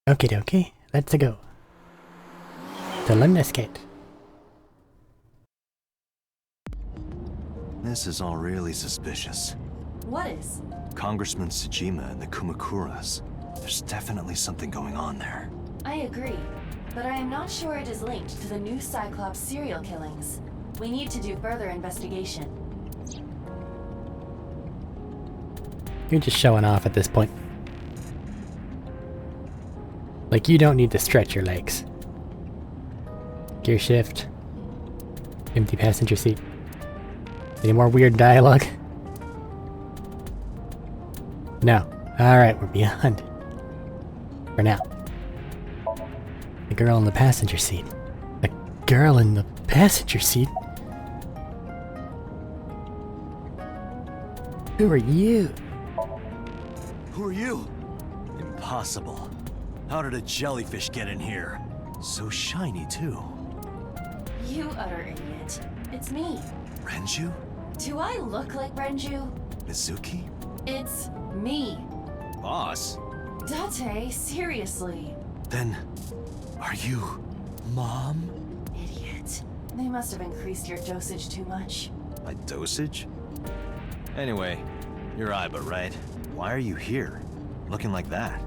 Okie dokie, let's go. To Lemniscate. This is all really suspicious. What is? Congressman Tsujima and the Kumakuras. There's definitely something going on there. I agree, but I am not sure it is linked to the new Cyclops serial killings. We need to do further investigation. You're just showing off at this point. Like, you don't need to stretch your legs. Gear shift. Empty passenger seat. Any more weird dialogue? No. Alright, we're beyond. For now. The girl in the passenger seat. The girl in the passenger seat? Who are you? Who are you? Impossible. How did a jellyfish get in here? So shiny, too. You utter idiot. It's me. Renju? Do I look like Renju? Mizuki? It's me. Boss? Date, seriously. Then, are you... Mom? Idiot. They must have increased your dosage too much. My dosage? Anyway, you're Aiba, right? Why are you here? Looking like that?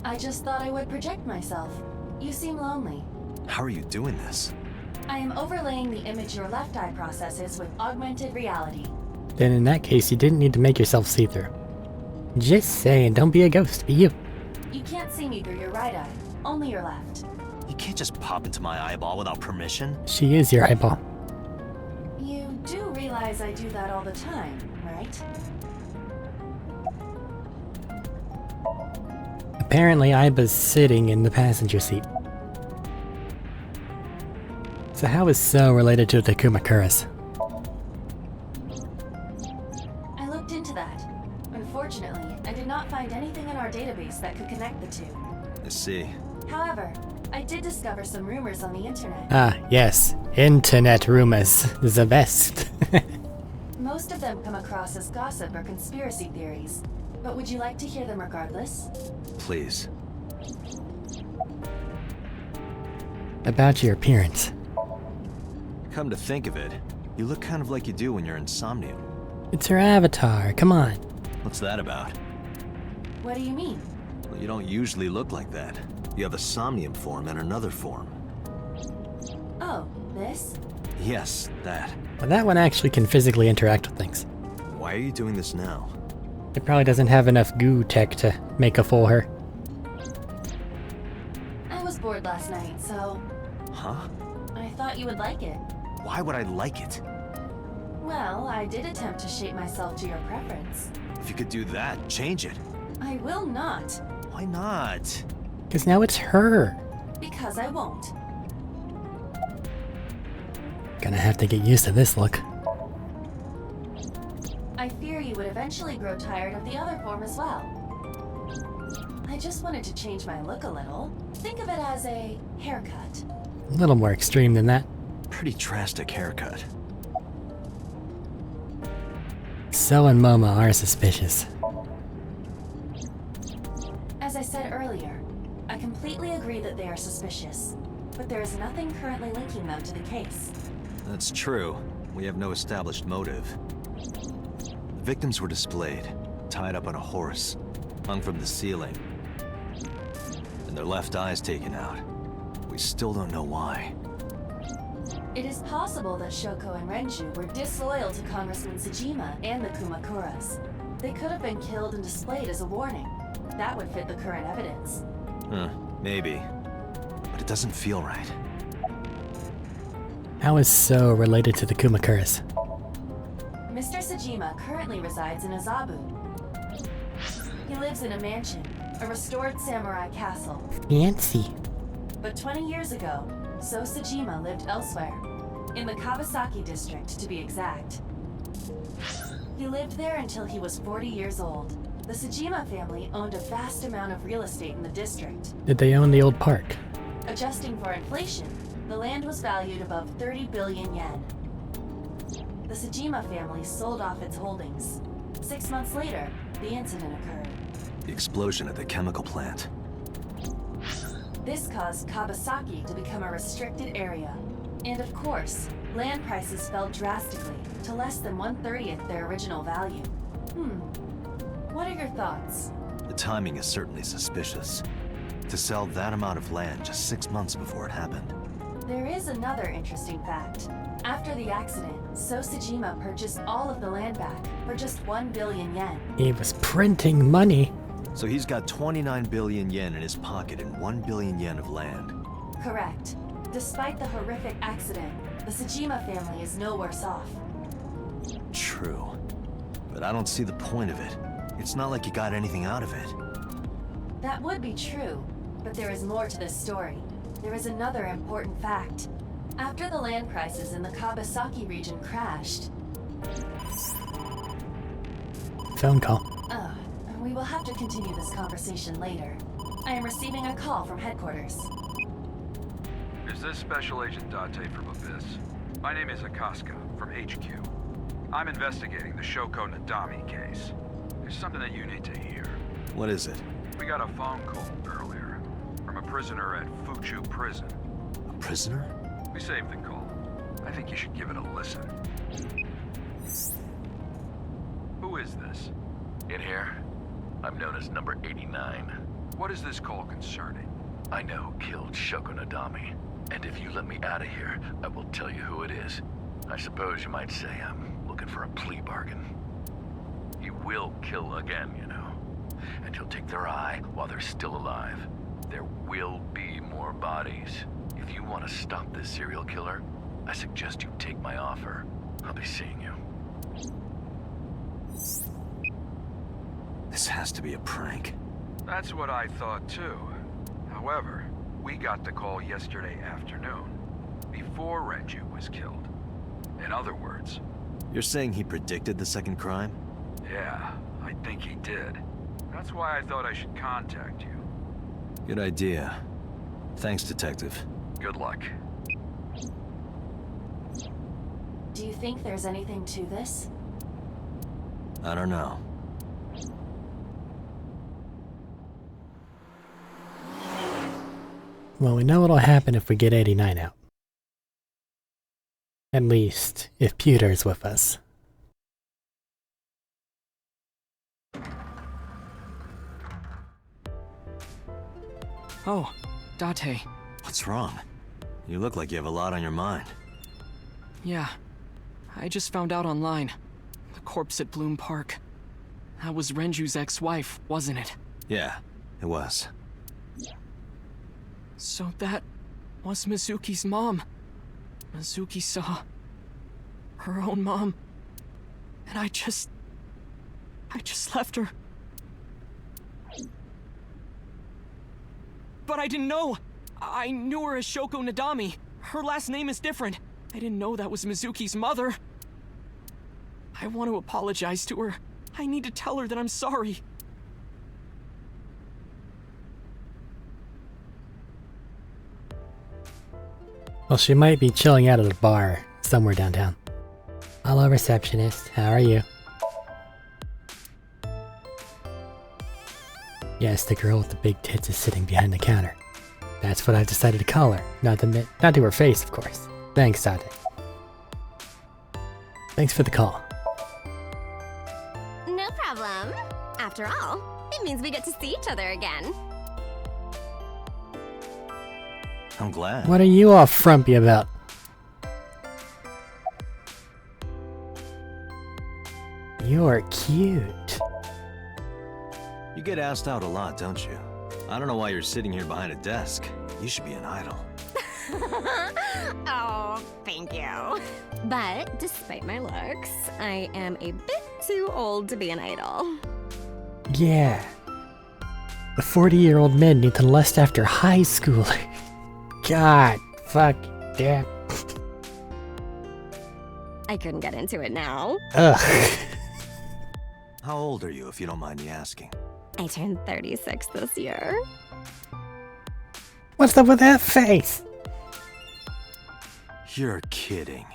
I just thought I would project myself. You seem lonely. How are you doing this? I am overlaying the image your left eye processes with augmented reality. Then in that case, you didn't need to make yourself see-through. Just saying, don't be a ghost, be you. You can't see me through your right eye, only your left. You can't just pop into my eyeball without permission. She is your eyeball. You do realize I do that all the time, right? Apparently, Aiba's sitting in the passenger seat. So how is So related to the Kumakuras? I looked into that. Unfortunately, I did not find anything in our database that could connect the two. I see. However, I did discover some rumors on the internet. Ah, yes. Internet rumors. The best. Most of them come across as gossip or conspiracy theories. But would you like to hear them regardless? Please. About your appearance. Come to think of it, you look kind of like you do when you're in Somnium. It's her avatar, come on. What's that about? What do you mean? Well, you don't usually look like that. You have a Somnium form and another form. Oh, this? Yes, that. Well, that one actually can physically interact with things. Why are you doing this now? It probably doesn't have enough goo tech to make a full her. I was bored last night, so... Huh? I thought you would like it. Why would I like it? Well, I did attempt to shape myself to your preference. If you could do that, change it. I will not. Why not? Because now it's her. Because I won't. Gonna have to get used to this look. I fear you would eventually grow tired of the other form as well. I just wanted to change my look a little. Think of it as a haircut. A little more extreme than that. Pretty drastic haircut. So and Momo are suspicious. As I said earlier, I completely agree that they are suspicious, but there is nothing currently linking them to the case. That's true. We have no established motive. The victims were displayed, tied up on a horse, hung from the ceiling, and their left eyes taken out. We still don't know why. It is possible that Shoko and Renju were disloyal to Congressman Tsujima and the Kumakuras. They could have been killed and displayed as a warning. That would fit the current evidence. Maybe. But it doesn't feel right. How is So related to the Kumakuras? Mr. Tsujima currently resides in Azabu. He lives in a mansion, a restored samurai castle. Fancy. But 20 years ago, So Tsujima lived elsewhere, in the Kawasaki district to be exact. He lived there until he was 40 years old. The Tsujima family owned a vast amount of real estate in the district. Did they own the old park? Adjusting for inflation, the land was valued above 30 billion yen. The Tsujima family sold off its holdings. 6 months later, the incident occurred. The explosion at the chemical plant. This caused Kawasaki to become a restricted area. And of course, land prices fell drastically to less than 1/30th their original value. What are your thoughts? The timing is certainly suspicious. To sell that amount of land just 6 months before it happened. There is another interesting fact. After the accident, Sosajima purchased all of the land back for just 1 billion yen. He was printing money. So he's got 29 billion yen in his pocket and 1 billion yen of land. Correct. Despite the horrific accident, the Sajima family is no worse off. True. But I don't see the point of it. It's not like you got anything out of it. That would be true, but there is more to this story. There is another important fact. After the land prices in the Kawasaki region crashed... Phone call. We will have to continue this conversation later. I am receiving a call from headquarters. Is this Special Agent Date from Abyss? My name is Akaska, from HQ. I'm investigating the Shoko Nadami case. There's something that you need to hear. What is it? We got a phone call earlier from a prisoner at Fuchu Prison. A prisoner? We saved the call. I think you should give it a listen. Who is this? In here, I'm known as number 89. What is this call concerning? I know who killed Shoko Nadami, and if you let me out of here, I will tell you who it is. I suppose you might say I'm looking for a plea bargain. He will kill again, you know, and he'll take their eye while they're still alive. There will be more bodies. If you want to stop this serial killer, I suggest you take my offer. I'll be seeing you. This has to be a prank. That's what I thought too. However, we got the call yesterday afternoon, before Renju was killed. In other words... You're saying he predicted the second crime? Yeah, I think he did. That's why I thought I should contact you. Good idea. Thanks, Detective. Good luck. Do you think there's anything to this? I don't know. Well, we know what'll happen if we get 89 out. At least, if Pewter's with us. Oh, Date. What's wrong? You look like you have a lot on your mind. Yeah, I just found out online. The corpse at Bloom Park. That was Renju's ex-wife, wasn't it? Yeah, it was. So that was Mizuki's mom. Mizuki saw her own mom. And I just left her. But I didn't know. I knew her as Shoko Nadami. Her last name is different. I didn't know that was Mizuki's mother. I want to apologize to her. I need to tell her that I'm sorry. Well, she might be chilling out at a bar somewhere downtown. Hello, receptionist. How are you? Yes, the girl with the big tits is sitting behind the counter. That's what I've decided to call her. Not to her face, of course. Thanks, Date. Thanks for the call. No problem. After all, it means we get to see each other again. I'm glad. What are you all frumpy about? You're cute. You get asked out a lot, don't you? I don't know why you're sitting here behind a desk. You should be an idol. Oh, thank you. But despite my looks, I am a bit too old to be an idol. Yeah. The 40-year-old men need to lust after high schoolers. God, fuck that. I couldn't get into it now. Ugh. How old are you, if you don't mind me asking? I turned 36 this year. What's up with that face? You're kidding.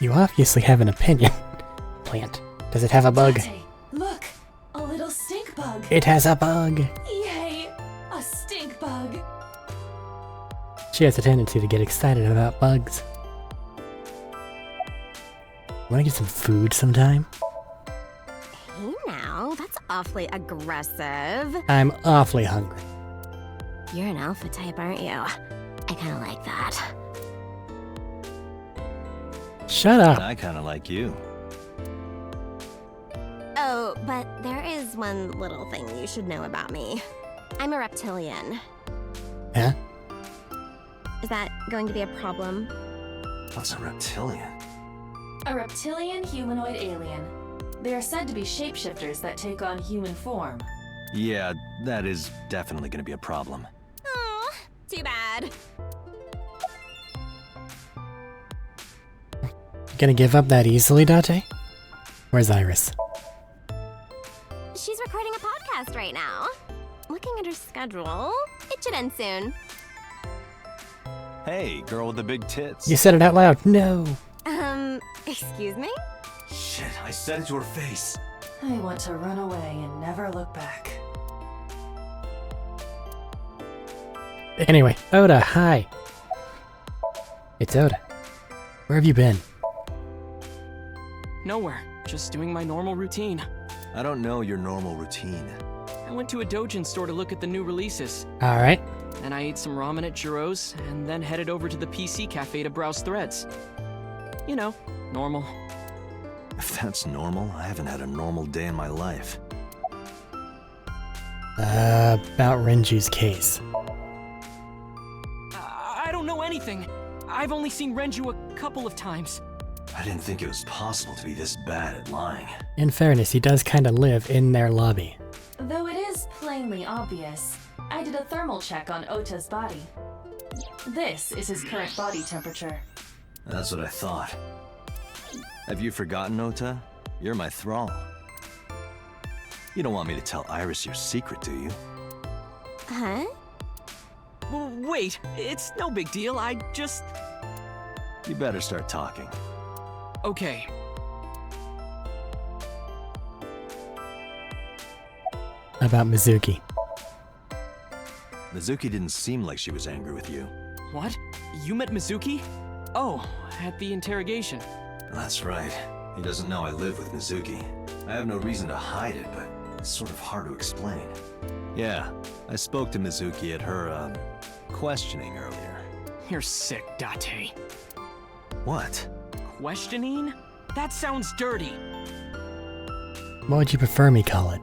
You obviously have an opinion. Plant. Does it have a bug? Date, look! It has a bug. Yay! A stink bug. She has a tendency to get excited about bugs. Wanna get some food sometime? Hey now, that's awfully aggressive. I'm awfully hungry. You're an alpha type, aren't you? I kinda like that. Shut up. I kinda like you. Oh, but there is one little thing you should know about me. I'm a reptilian. Huh? Is that going to be a problem? What's a reptilian? A reptilian humanoid alien. They are said to be shapeshifters that take on human form. Yeah, that is definitely gonna be a problem. Oh, too bad. You gonna give up that easily, Date? Where's Iris? She's recording a podcast right now. Looking at her schedule, it should end soon. Hey, girl with the big tits. You said it out loud. No. Excuse me? Shit, I said it to her face. I want to run away and never look back. Anyway, Oda, hi. It's Oda. Where have you been? Nowhere. Just doing my normal routine. I don't know your normal routine. I went to a Dojin store to look at the new releases. Alright. Then I ate some ramen at Jiro's, and then headed over to the PC cafe to browse threads. You know, normal. If that's normal, I haven't had a normal day in my life. About Renju's case. I don't know anything. I've only seen Renju a couple of times. I didn't think it was possible to be this bad at lying. In fairness, he does kinda live in their lobby. Though it is plainly obvious, I did a thermal check on Ota's body. This is his current body temperature. That's what I thought. Have you forgotten, Ota? You're my thrall. You don't want me to tell Iris your secret, do you? Huh? Well, wait, it's no big deal. I just... You better start talking. Okay. About Mizuki. Mizuki didn't seem like she was angry with you. What? You met Mizuki? Oh, at the interrogation. That's right. He doesn't know I live with Mizuki. I have no reason to hide it, but it's sort of hard to explain. Yeah, I spoke to Mizuki at her, questioning earlier. You're sick, Date. What? Questioning? That sounds dirty. What would you prefer me call it?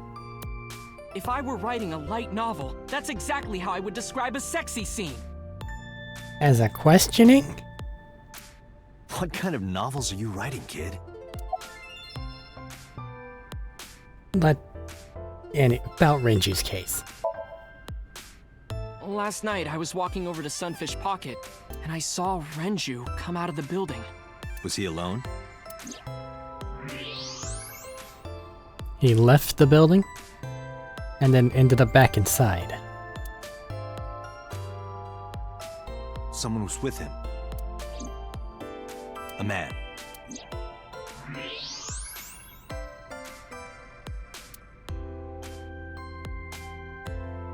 If I were writing a light novel, that's exactly how I would describe a sexy scene. As a questioning? What kind of novels are you writing, kid? But... about Renju's case. Last night, I was walking over to Sunfish Pocket, and I saw Renju come out of the building. Was he alone? He left the building? And then ended up back inside. Someone was with him. A man.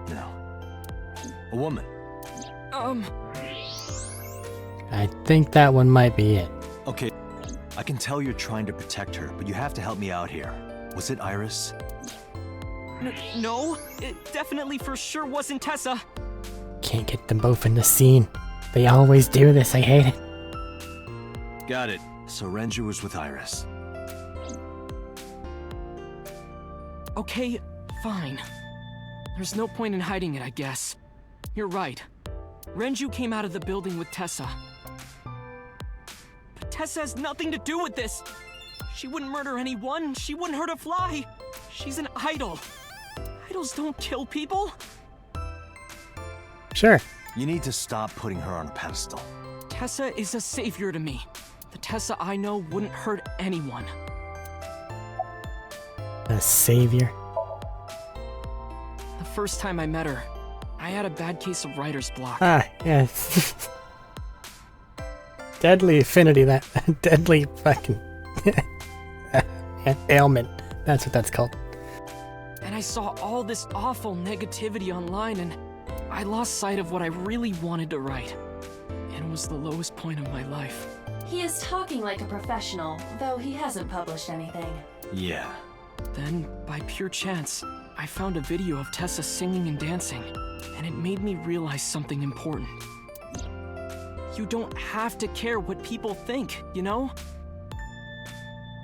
No. A woman. I think that one might be it. Okay, I can tell you're trying to protect her, but you have to help me out here. Was it Iris? No, it definitely for sure wasn't Tessa. Can't get them both in the scene. They always do this, I hate it. Got it. So Renju was with Iris. Okay, fine. There's no point in hiding it, I guess. You're right. Renju came out of the building with Tessa. But Tessa has nothing to do with this. She wouldn't murder anyone. She wouldn't hurt a fly. She's an idol. Idols don't kill people. Sure. You need to stop putting her on a pedestal. Tessa is a savior to me. The Tessa I know wouldn't hurt anyone. A savior. The first time I met her, I had a bad case of writer's block. Ah, yes. Deadly affinity, that deadly fucking ailment. That's what that's called. And I saw all this awful negativity online, and I lost sight of what I really wanted to write. It was the lowest point of my life. He is talking like a professional, though he hasn't published anything. Yeah. Then, by pure chance, I found a video of Tessa singing and dancing, and it made me realize something important. You don't have to care what people think, you know?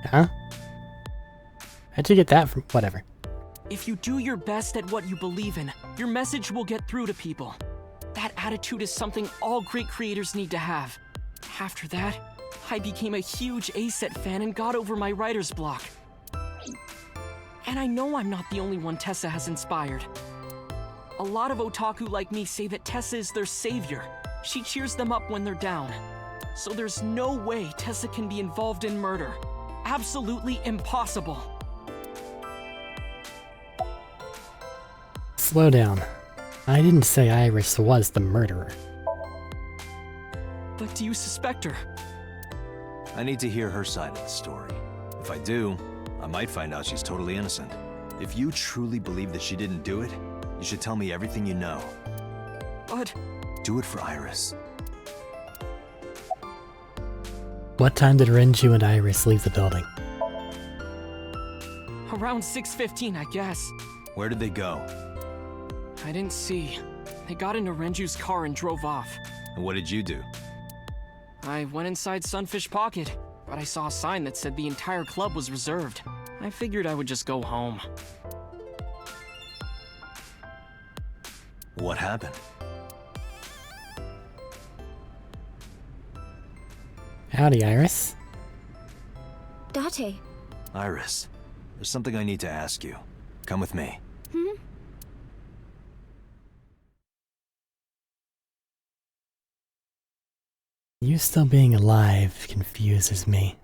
Huh? How'd you get that from whatever? If you do your best at what you believe in, your message will get through to people. That attitude is something all great creators need to have. After that, I became a huge A-Set fan and got over my writer's block. And I know I'm not the only one Tessa has inspired. A lot of otaku like me say that Tessa is their savior. She cheers them up when they're down. So there's no way Tessa can be involved in murder. Absolutely impossible. Slow down. I didn't say Iris was the murderer. But do you suspect her? I need to hear her side of the story. If I do, I might find out she's totally innocent. If you truly believe that she didn't do it, you should tell me everything you know. But... Do it for Iris. What time did Renju and Iris leave the building? around 6:15, I guess. Where did they go? I didn't see. They got into Renju's car and drove off. And what did you do? I went inside Sunfish Pocket, but I saw a sign that said the entire club was reserved. I figured I would just go home. What happened? Howdy, Iris. Date. Iris, there's something I need to ask you. Come with me. You still being alive confuses me.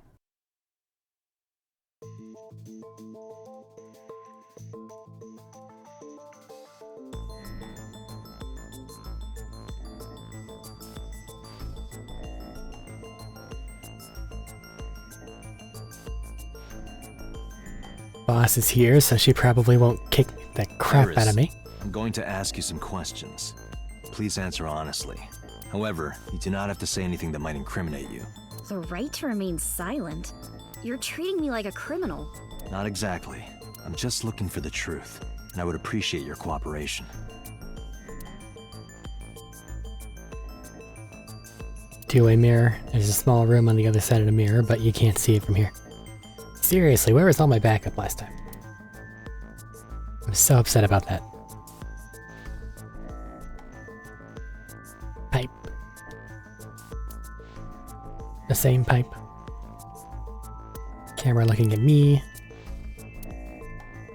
Boss is here, so she probably won't kick the crap Iris, out of me. I'm going to ask you some questions. Please answer honestly. However, you do not have to say anything that might incriminate you. The right to remain silent? You're treating me like a criminal. Not exactly. I'm just looking for the truth, and I would appreciate your cooperation. Two-way mirror. There's a small room on the other side of the mirror, but you can't see it from here. Seriously, where was all my backup last time? I'm so upset about that. Pipe. The same pipe. Camera looking at me.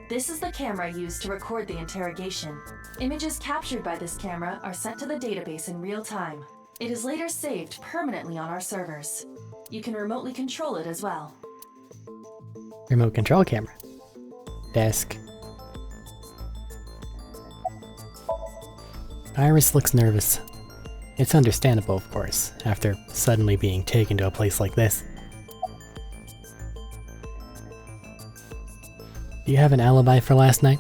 This is the camera used to record the interrogation. Images captured by this camera are sent to the database in real time. It is later saved permanently on our servers. You can remotely control it as well. Remote control camera. Desk. Iris looks nervous. It's understandable, of course, after suddenly being taken to a place like this. Do you have an alibi for last night?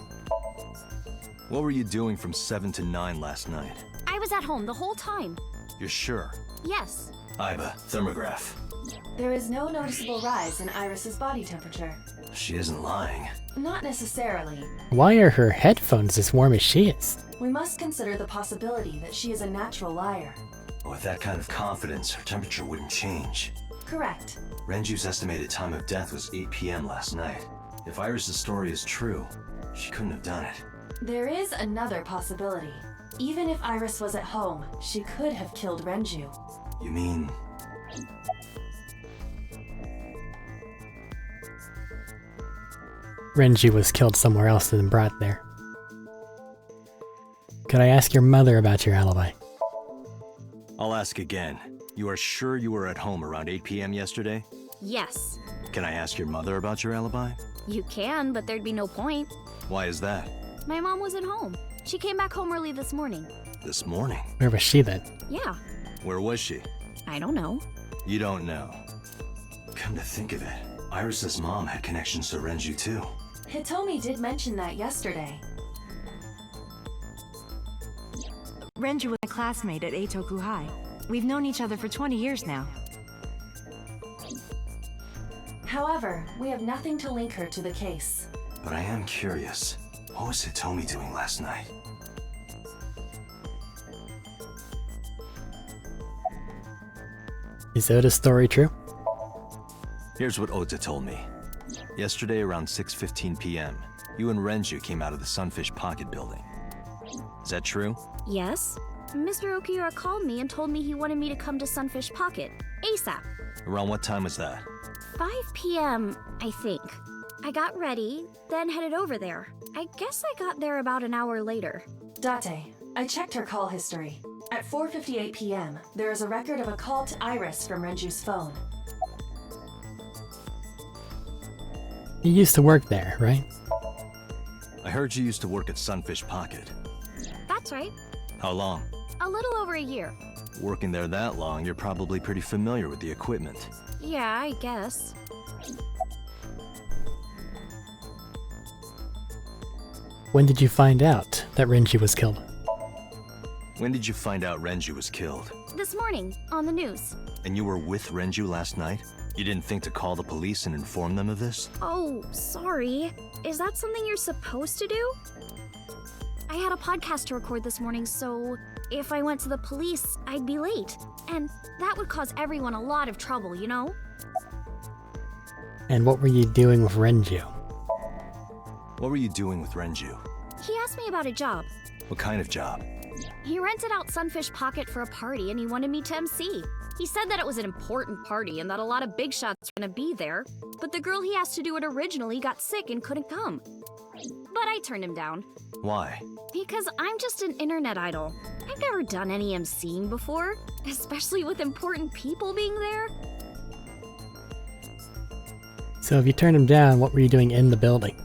What were you doing from 7 to 9 last night? I was at home the whole time. You're sure? Yes. Iva, thermograph. There is no noticeable rise in Iris's body temperature. She isn't lying. Not necessarily. Why are her headphones as warm as she is? We must consider the possibility that she is a natural liar. With that kind of confidence, her temperature wouldn't change. Correct. Renju's estimated time of death was 8 p.m. last night. If Iris' story is true, she couldn't have done it. There is another possibility. Even if Iris was at home, she could have killed Renju. You mean... Renju was killed somewhere else than brought there. Could I ask your mother about your alibi? I'll ask again. You are sure you were at home around 8 p.m. yesterday? Yes. Can I ask your mother about your alibi? You can, but there'd be no point. Why is that? My mom was at home. She came back home early this morning. This morning? Where was she then? Yeah. Where was she? I don't know. You don't know. Come to think of it, Iris' mom had connections to Renju too. Hitomi did mention that yesterday. Renju was a classmate at Eitoku High. We've known each other for 20 years now. However, we have nothing to link her to the case. But I am curious. What was Hitomi doing last night? Is Oda's story true? Here's what Ota told me. Yesterday around 6:15 p.m., you and Renju came out of the Sunfish Pocket building. Is that true? Yes. Mr. Okiura called me and told me he wanted me to come to Sunfish Pocket, ASAP. Around what time was that? 5 p.m., I think. I got ready, then headed over there. I guess I got there about an hour later. Date, I checked her call history. At 4:58 p.m., there is a record of a call to Iris from Renju's phone. You used to work there, right? I heard you used to work at Sunfish Pocket. That's right. How long? A little over a year. Working there that long, you're probably pretty familiar with the equipment. Yeah, I guess. When did you find out that Renji was killed? When did you find out Renju was killed? This morning, on the news. And you were with Renju last night? You didn't think to call the police and inform them of this? Oh, sorry. Is that something you're supposed to do? I had a podcast to record this morning, so if I went to the police, I'd be late. And that would cause everyone a lot of trouble, you know? And what were you doing with Renju? What were you doing with Renju? He asked me about a job. What kind of job? He rented out Sunfish Pocket for a party and he wanted me to MC. He said that it was an important party and that a lot of big shots were gonna be there, but the girl he asked to do it originally got sick and couldn't come. But I turned him down. Why? Because I'm just an internet idol. I've never done any MCing before, especially with important people being there. So if you turned him down, what were you doing in the building?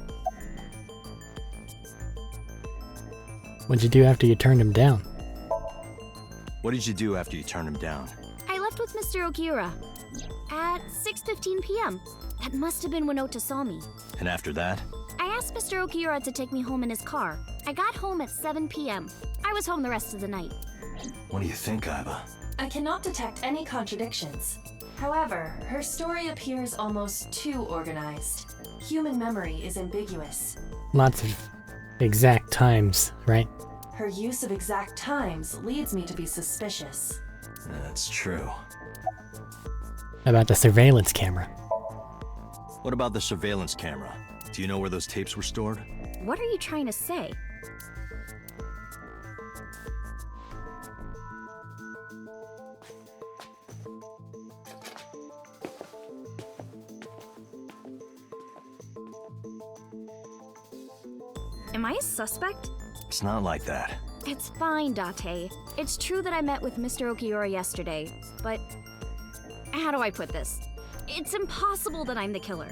What'd you do after you turned him down? What did you do after you turned him down? I left with Mr. Okiura at 6:15 p.m. That must have been when Ota saw me. And after that? I asked Mr. Okiura to take me home in his car. I got home at 7 p.m. I was home the rest of the night. What do you think, Aiba? I cannot detect any contradictions. However, her story appears almost too organized. Human memory is ambiguous. Lots of exact times, right? Her use of exact times leads me to be suspicious. That's true. About the surveillance camera. What about the surveillance camera? Do you know where those tapes were stored? What are you trying to say? Am I a suspect? It's not like that. It's fine, Date. It's true that I met with Mr. Okiura yesterday, but how do I put this? It's impossible that I'm the killer.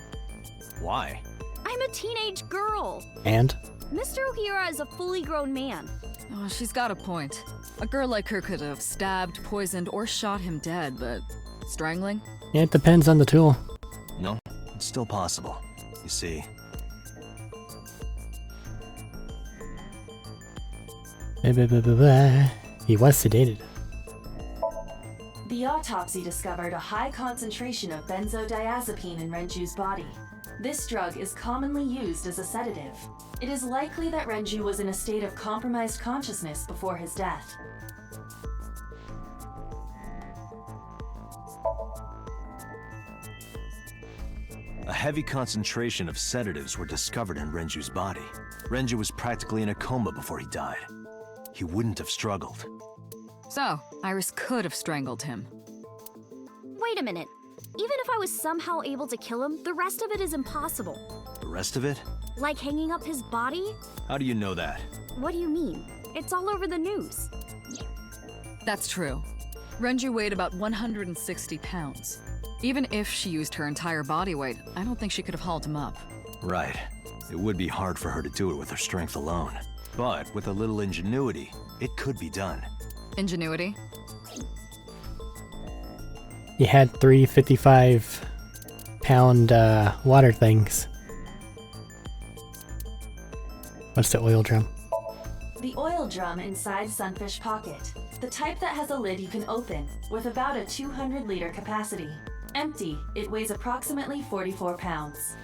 Why? I'm a teenage girl. And? Mr. Okiura is a fully grown man. Oh, she's got a point. A girl like her could have stabbed, poisoned, or shot him dead, but strangling? Yeah, it depends on the tool. No, it's still possible. You see, He was sedated. The autopsy discovered a high concentration of benzodiazepine in Renju's body. This drug is commonly used as a sedative. It is likely that Renju was in a state of compromised consciousness before his death. a heavy concentration of sedatives were discovered in Renju's body. Renju was practically in a coma before he died. He wouldn't have struggled. So, Iris could have strangled him. Wait a minute. Even if I was somehow able to kill him, the rest of it is impossible. The rest of it? Like hanging up his body? How do you know that? What do you mean? It's all over the news. That's true. Renju weighed about 160 pounds. Even if she used her entire body weight, I don't think she could have hauled him up. Right. It would be hard for her to do it with her strength alone. But with a little ingenuity, it could be done. Ingenuity? You had 3 55-pound water things. What's the oil drum? The oil drum inside Sunfish Pocket. The type that has a lid you can open, with about a 200-liter capacity. Empty, it weighs approximately 44 pounds.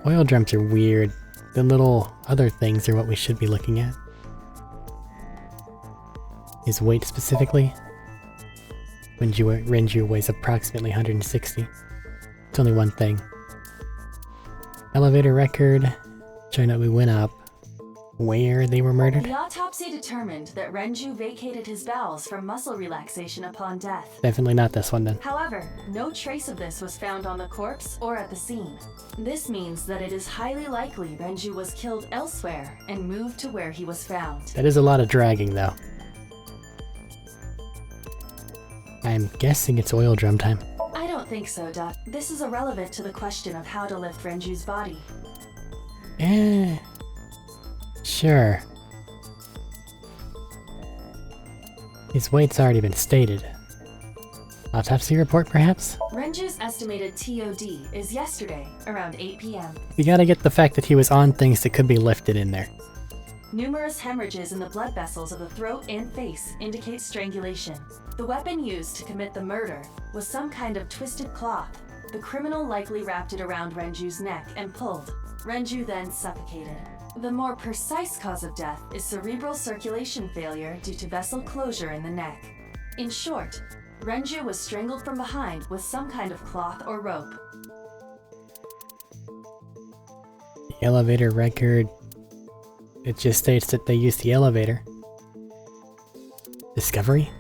Oil drums are weird. The little other things are what we should be looking at. His weight specifically? Renju weighs approximately 160. It's only one thing. Elevator record, showing that we went up. Where they were murdered? The autopsy determined that Renju vacated his bowels for muscle relaxation upon death. Definitely not this one then. However, no trace of this was found on the corpse or at the scene. This means that it is highly likely Renju was killed elsewhere and moved to where he was found. That is a lot of dragging though. I'm guessing it's oil drum time. I don't think so, Doc. This is irrelevant to the question of how to lift Renju's body. Sure. His weight's already been stated. Autopsy report, perhaps? Renju's estimated TOD is yesterday, around 8 p.m. You gotta get the fact that he was on things that could be lifted in there. Numerous hemorrhages in the blood vessels of the throat and face indicate strangulation. The weapon used to commit the murder was some kind of twisted cloth. The criminal likely wrapped it around Renju's neck and pulled. Renju then suffocated. The more precise cause of death is cerebral circulation failure due to vessel closure in the neck. In short, Renju was strangled from behind with some kind of cloth or rope. The elevator record, it just states that they used the elevator. Discovery?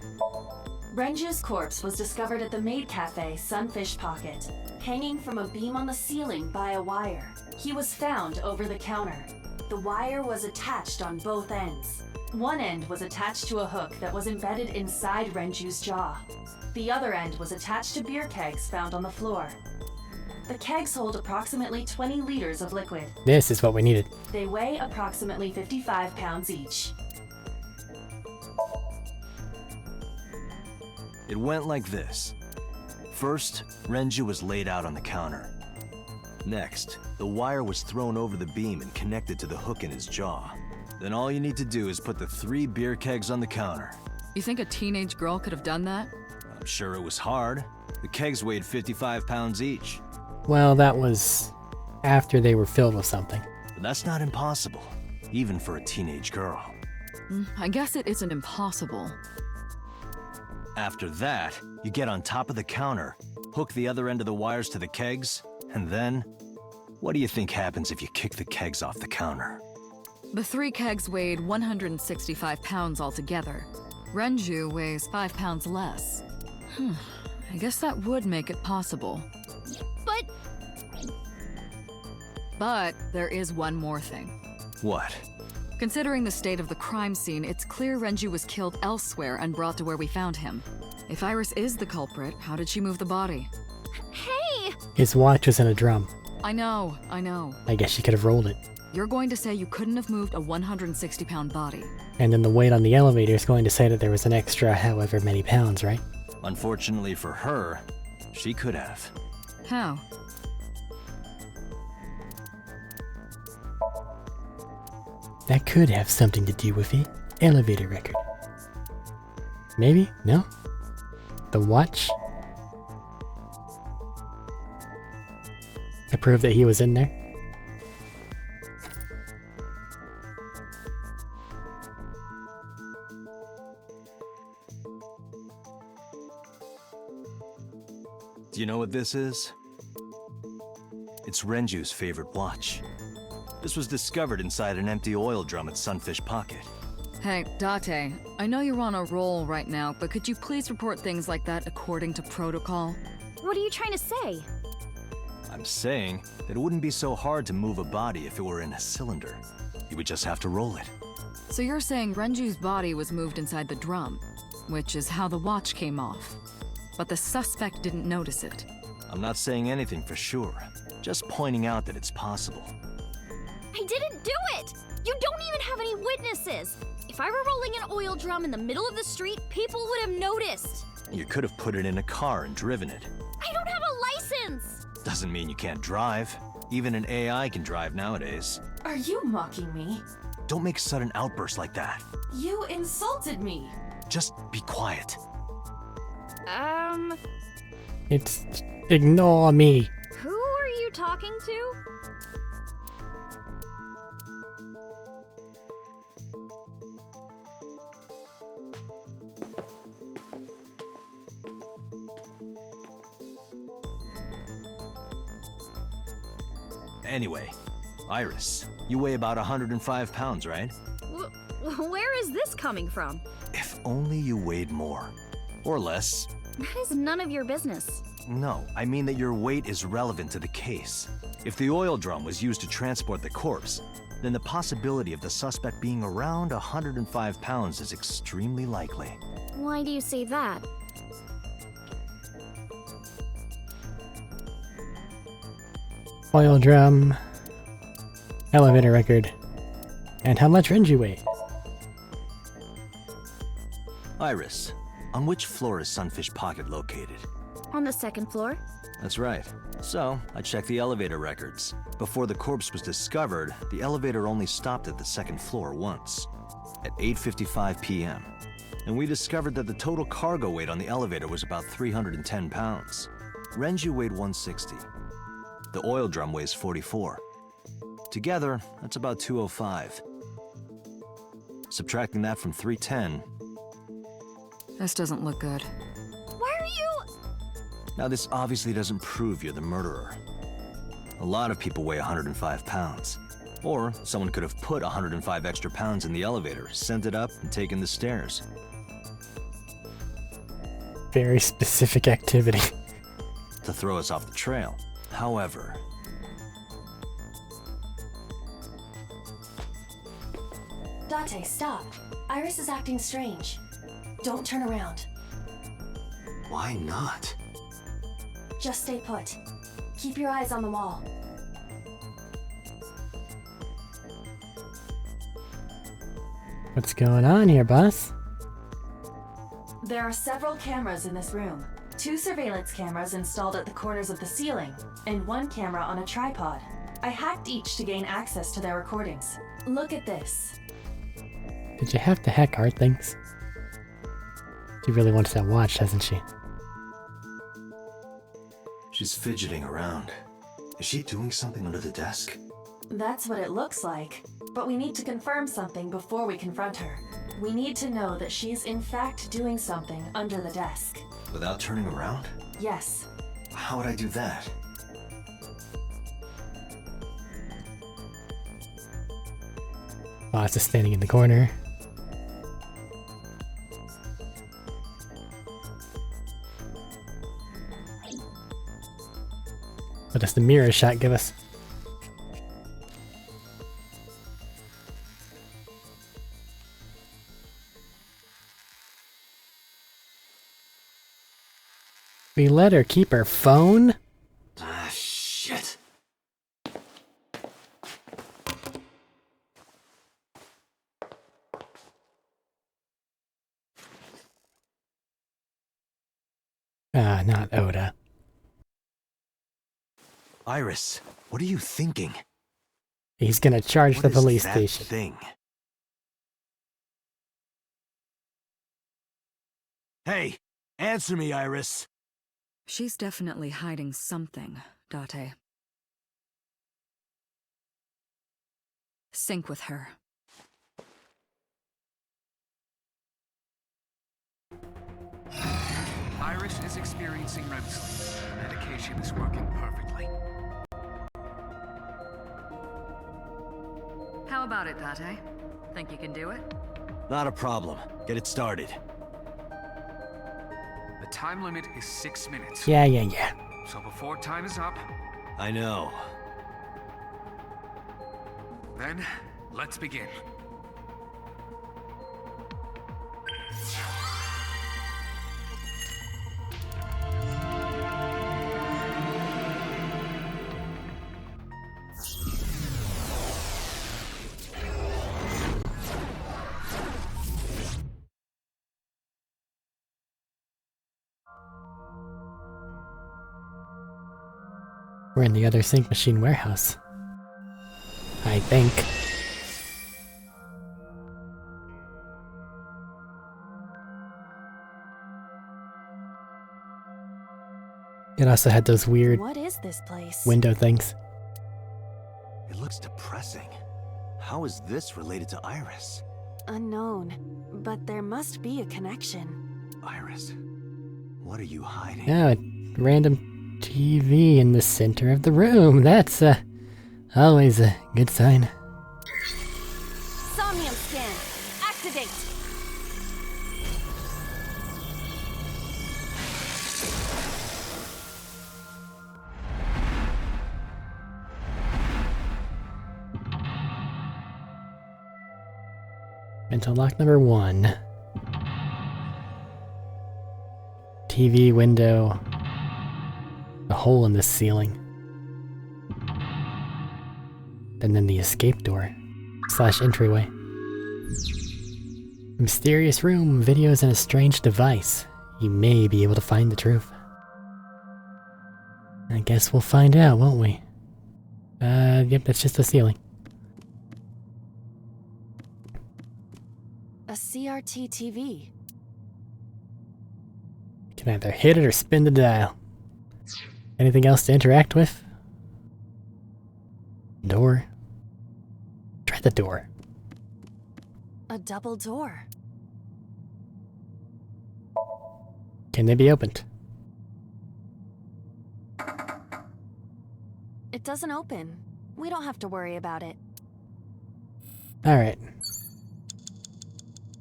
Renju's corpse was discovered at the maid cafe Sunfish Pocket, hanging from a beam on the ceiling by a wire. He was found over the counter. The wire was attached on both ends. One end was attached to a hook that was embedded inside Renju's jaw. The other end was attached to beer kegs found on the floor. The kegs hold approximately 20 liters of liquid. This is what we needed. They weigh approximately 55 pounds each. It went like this. First, Renju was laid out on the counter. Next, the wire was thrown over the beam and connected to the hook in his jaw. Then all you need to do is put the 3 beer kegs on the counter. You think a teenage girl could have done that? I'm sure it was hard. The kegs weighed 55 pounds each. Well, that was after they were filled with something. But that's not impossible, even for a teenage girl. I guess it isn't impossible. After that, you get on top of the counter, hook the other end of the wires to the kegs, and then... what do you think happens if you kick the kegs off the counter? The 3 kegs weighed 165 pounds altogether. Renju weighs 5 pounds less. I guess that would make it possible. But there is one more thing. What? Considering the state of the crime scene, it's clear Renju was killed elsewhere and brought to where we found him. If Iris is the culprit, how did she move the body? Hey! His watch was in a drum. I know. I guess she could have rolled it. You're going to say you couldn't have moved a 160-pound body. And then the weight on the elevator is going to say that there was an extra however many pounds, right? Unfortunately for her, she could have. How? That could have something to do with it. Elevator record. Maybe? No? The watch? To prove that he was in there? Do you know what this is? It's Renju's favorite watch. This was discovered inside an empty oil drum at Sunfish Pocket. Hey, Date, I know you're on a roll right now, but could you please report things like that according to protocol? What are you trying to say? I'm saying that it wouldn't be so hard to move a body if it were in a cylinder. You would just have to roll it. So you're saying Renju's body was moved inside the drum, which is how the watch came off. But the suspect didn't notice it. I'm not saying anything for sure, just pointing out that it's possible. I didn't do it! You don't even have any witnesses! If I were rolling an oil drum in the middle of the street, people would have noticed! You could have put it in a car and driven it. I don't have a license! Doesn't mean you can't drive. Even an AI can drive nowadays. Are you mocking me? Don't make sudden outbursts like that. You insulted me. Just be quiet. It's... ignore me. Who are you talking to? Anyway, Iris, you weigh about 105 pounds, right? Where is this coming from? If only you weighed more. Or less. That is none of your business. No, I mean that your weight is relevant to the case. If the oil drum was used to transport the corpse, then the possibility of the suspect being around 105 pounds is extremely likely. Why do you say that? Oil drum. Elevator record. And how much Renju weigh? Iris, on which floor is Sunfish Pocket located? On the second floor? That's right. So, I checked the elevator records. Before the corpse was discovered, the elevator only stopped at the second floor once, at 8:55 p.m. And we discovered that the total cargo weight on the elevator was about 310 pounds. Renju weighed 160. The oil drum weighs 44. Together, that's about 205. Subtracting that from 310. This doesn't look good. Why are you... Now this obviously doesn't prove you're the murderer. A lot of people weigh 105 pounds. Or someone could have put 105 extra pounds in the elevator, sent it up, and taken the stairs. Very specific activity. To throw us off the trail. However... Date, stop. Iris is acting strange. Don't turn around. Why not? Just stay put. Keep your eyes on the wall. What's going on here, boss? There are several cameras in this room. 2 surveillance cameras installed at the corners of the ceiling, and 1 camera on a tripod. I hacked each to gain access to their recordings. Look at this. Did you have to hack hard things? She really wants that watch, hasn't she? She's fidgeting around. Is she doing something under the desk? That's what it looks like. But we need to confirm something before we confront her. We need to know that she's in fact doing something under the desk. Without turning around? Yes. How would I do that? Boss is standing in the corner. What does the mirror shot give us? We let her keep her phone? Ah, shit. Ah, not Oda. Iris, what are you thinking? He's gonna charge the What is police that station. thing? Hey, answer me, Iris. She's definitely hiding something, Date. Sync with her. Iris is experiencing REM sleep. The medication is working perfectly. How about it, Date? Think you can do it? Not a problem. Get it started. The time limit is 6 minutes. Yeah. So before time is up, I know. then let's begin. We're in the other sync machine warehouse. I think. It also had those weird What is this place? window things. It looks depressing. How is this related to Iris? Unknown, but there must be a connection. Iris, what are you hiding? Oh, a random TV in the center of the room. That's always a good sign. Somnium scan, activate. Mental lock number 1. TV window. A hole in the ceiling. And then the escape door. / entryway. Mysterious room, videos, and a strange device. You may be able to find the truth. I guess we'll find out, won't we? Yep, that's just the ceiling. A CRT TV. You can either hit it or spin the dial. Anything else to interact with? Door. Try the door. A double door. Can they be opened? It doesn't open. We don't have to worry about it. Alright.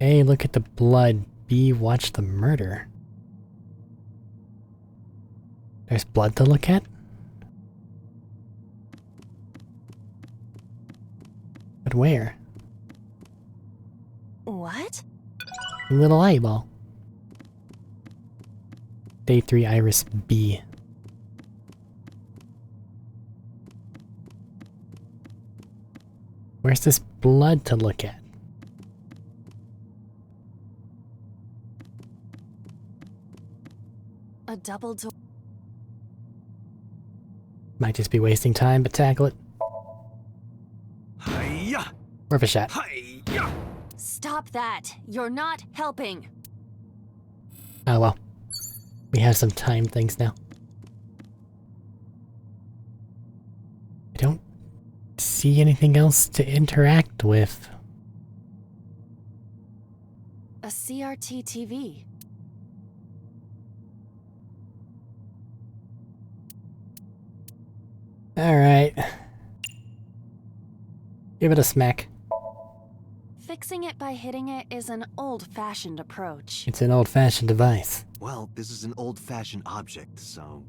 A, look at the blood. B, watch the murder. There's blood to look at? But where? What? A little eyeball. Day 3 Iris B. Where's this blood to look at? A double door. Might just be wasting time, but tackle it. Hiya! Worth a shot. Hiya! Stop that! You're not helping! Oh well. We have some time things now. I don't see anything else to interact with. A CRT TV. Alright. Give it a smack. Fixing it by hitting it is an old-fashioned approach. It's an old-fashioned device. Well, this is an old-fashioned object, so...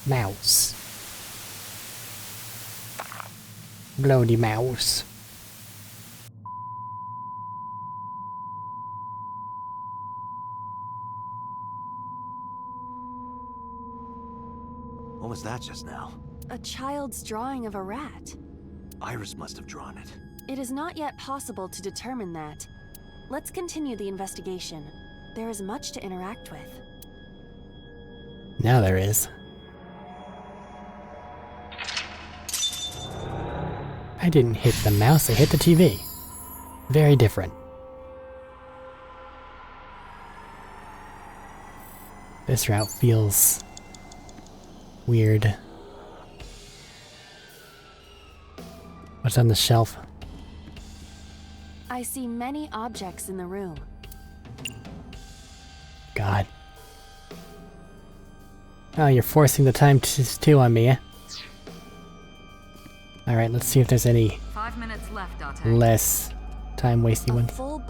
Mouse. Bloody mouse. What was that just now? A child's drawing of a rat. Iris must have drawn it. It is not yet possible to determine that. Let's continue the investigation. There is much to interact with. Now there is. I didn't hit the mouse, I hit the TV. Very different. This route feels weird. What's on the shelf? I see many objects in the room. God. Oh, you're forcing the time too on me, eh? Alright, let's see if there's any 5 minutes left, Date. less time-wasting A ones. full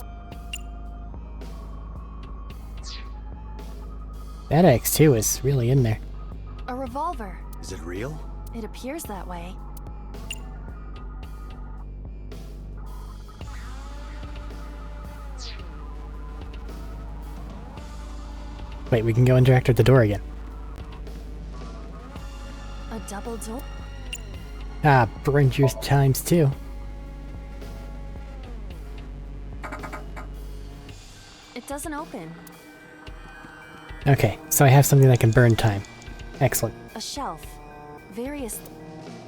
That X2 is really in there. A revolver. Is it real? It appears that way. Wait, we can go interact with the door again. A double door. Ah, burned your times too. It doesn't open. Okay, so I have something that can burn time. Excellent. A shelf. Various...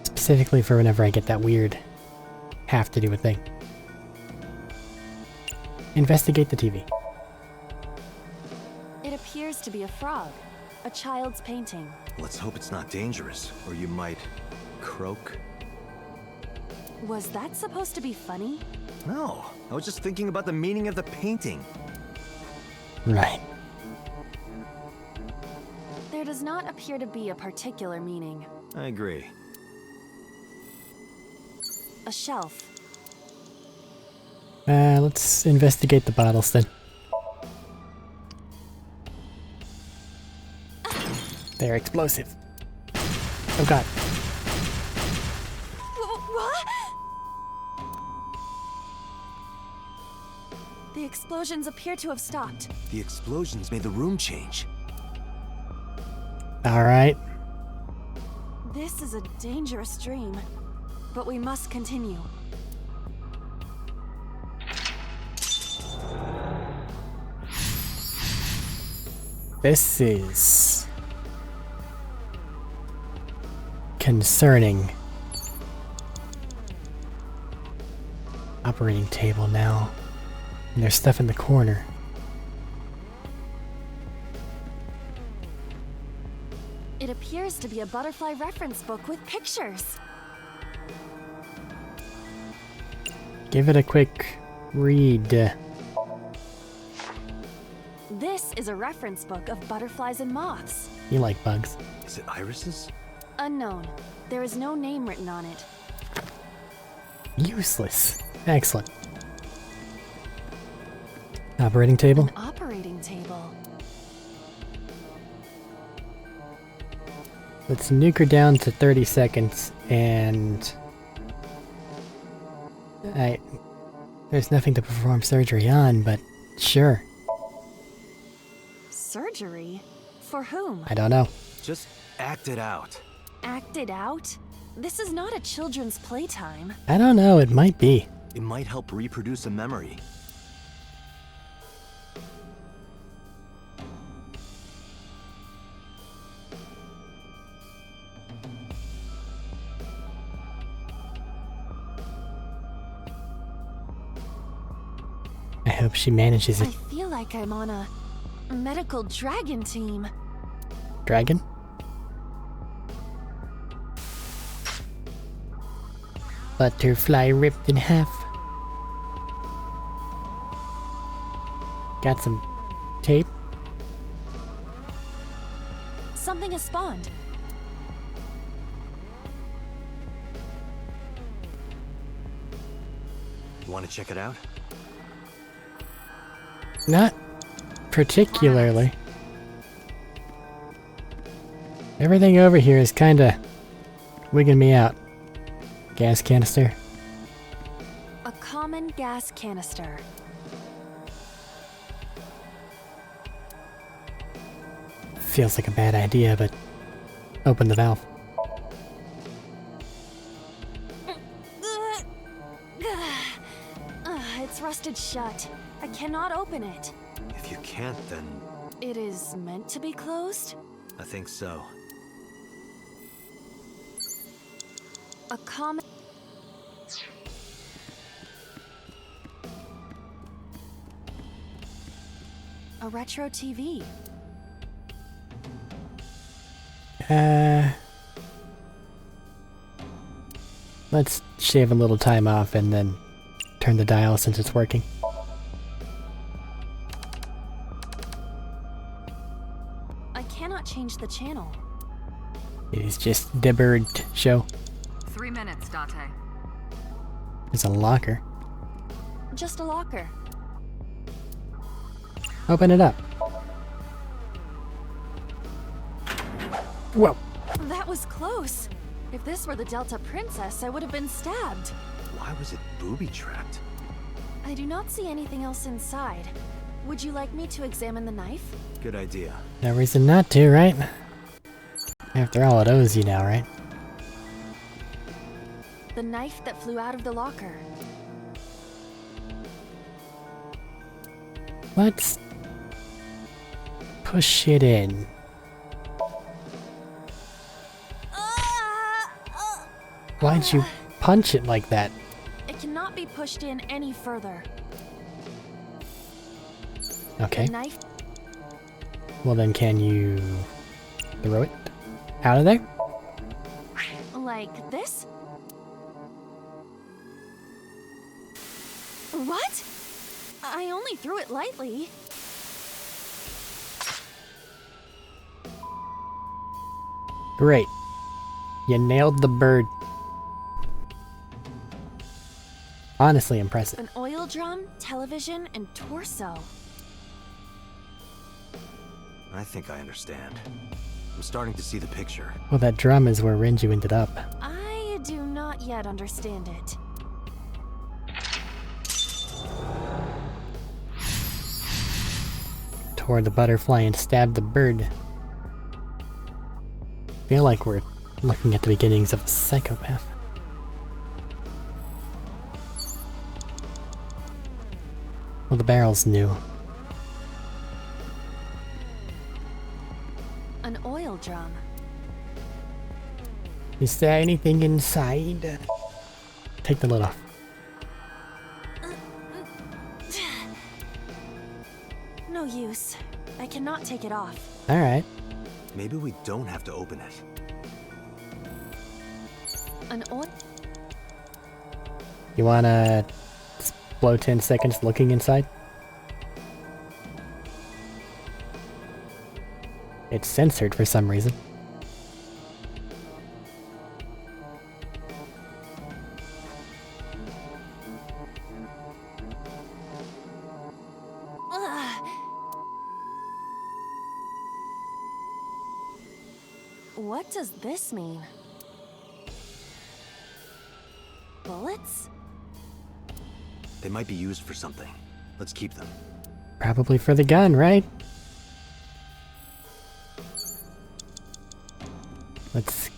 Specifically for whenever I get that weird have to do a thing. Investigate the TV. It appears to be a frog. A child's painting. Let's hope it's not dangerous, or you might... croak? Was that supposed to be funny? No, I was just thinking about the meaning of the painting. Right. There does not appear to be a particular meaning. I agree. A shelf. Let's investigate the bottles then. They're explosive. Oh god. What? The explosions appear to have stopped. The explosions made the room change. Alright. This is a dangerous dream, but we must continue. This is... concerning. Operating table now. And there's stuff in the corner. It appears to be a butterfly reference book with pictures. Give it a quick read. This is a reference book of butterflies and moths. You like bugs. Is it irises? Unknown. There is no name written on it. Useless. Excellent. Operating table? An operating table. Let's nuke her down to 30 seconds, and... There's nothing to perform surgery on, but sure. Surgery? For whom? I don't know. Just act it out. Act it out? This is not a children's playtime. I don't know, it might be. It might help reproduce a memory. I hope she manages I it. feel like I'm on a medical dragon team. Dragon? Butterfly ripped in half. Got some tape? Something has spawned. Want to check it out? Not particularly. Everything over here is kinda wigging me out. Gas canister. A common gas canister. Feels like a bad idea, but open the valve. It's rusted shut. I cannot open it. If you can't, then... It is meant to be closed? I think so. A common... A retro TV. Let's shave a little time off and then turn the dial since it's working. I cannot change the channel. It is just the bird show. 3 minutes, Date. There's a locker. Just a locker. Open it up. Whoa. That was close. If this were the Delta Princess, I would have been stabbed. Why was it booby-trapped? I do not see anything else inside. Would you like me to examine the knife? Good idea. No reason not to, right? After all, it owes you now, right? The knife that flew out of the locker. Let's push it in. Why'd you punch it like that? It cannot be pushed in any further. Okay. The knife. Well then, can you throw it out of there? Like this? What? I only threw it lightly. Great. You nailed the bird. Honestly impressive. An oil drum, television, and torso. I think I understand. I'm starting to see the picture. Well, that drum is where Renju ended up. I do not yet understand it. Tore the butterfly and stabbed the bird. Feel like we're looking at the beginnings of a psychopath. Well, the barrel's new. An oil drum. Is there anything inside? Take the lid off. No use. I cannot take it off. Alright. Maybe we don't have to open it. An oil. You wanna blow 10 seconds looking inside? It's censored for some reason. What does this mean? Bullets? They might be used for something. Let's keep them. Probably for the gun, right? Let's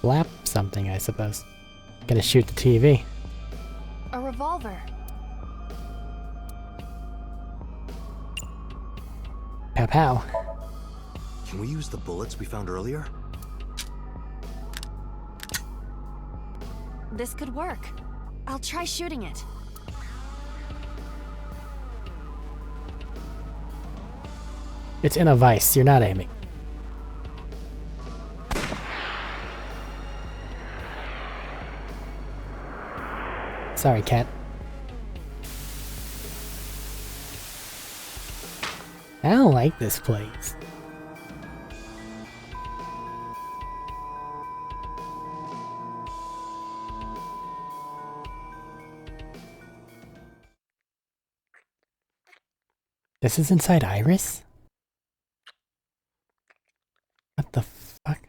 flap something, I suppose. Gonna shoot the TV. A revolver. Pow pow. Can we use the bullets we found earlier? This could work. I'll try shooting it. It's in a vice, you're not aiming. Sorry, cat. I don't like this place. This is inside Iris? What the fuck?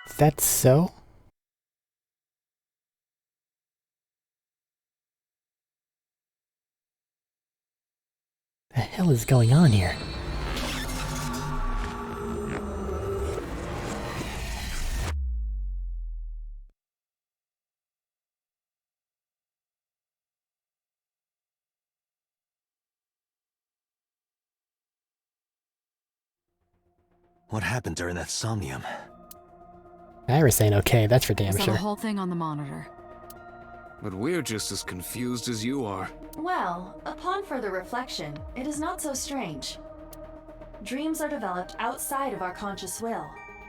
Is that so? The hell is going on here? What happened during that somnium? Iris ain't okay, that's for damn Saw sure. the whole thing on the monitor. But we're just as confused as you are. Well, upon further reflection, it is not so strange. Dreams are developed outside of our conscious will.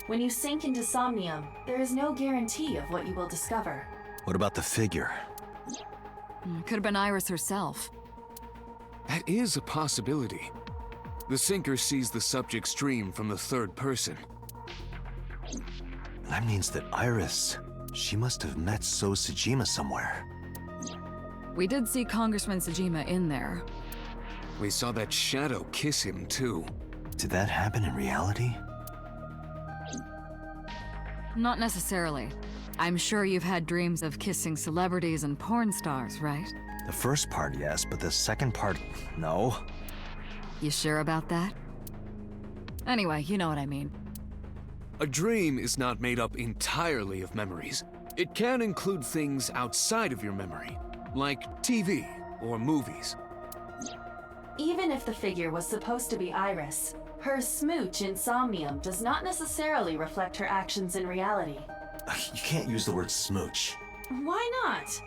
When you sink into somnium, there is no guarantee of what you will discover. What about the figure? Could have been Iris herself. That is a possibility. The sinker sees the subject's dream from the third person. That means that Iris, she must have met So Sejima somewhere. We did see Congressman Sejima in there. We saw that shadow kiss him too. Did that happen in reality? Not necessarily. I'm sure you've had dreams of kissing celebrities and porn stars, right? The first part, yes, but the second part, no. You sure about that? Anyway, you know what I mean. A dream is not made up entirely of memories. It can include things outside of your memory, like TV or movies. Even if the figure was supposed to be Iris, her smooch in Somnium does not necessarily reflect her actions in reality. You can't use the word smooch. Why not?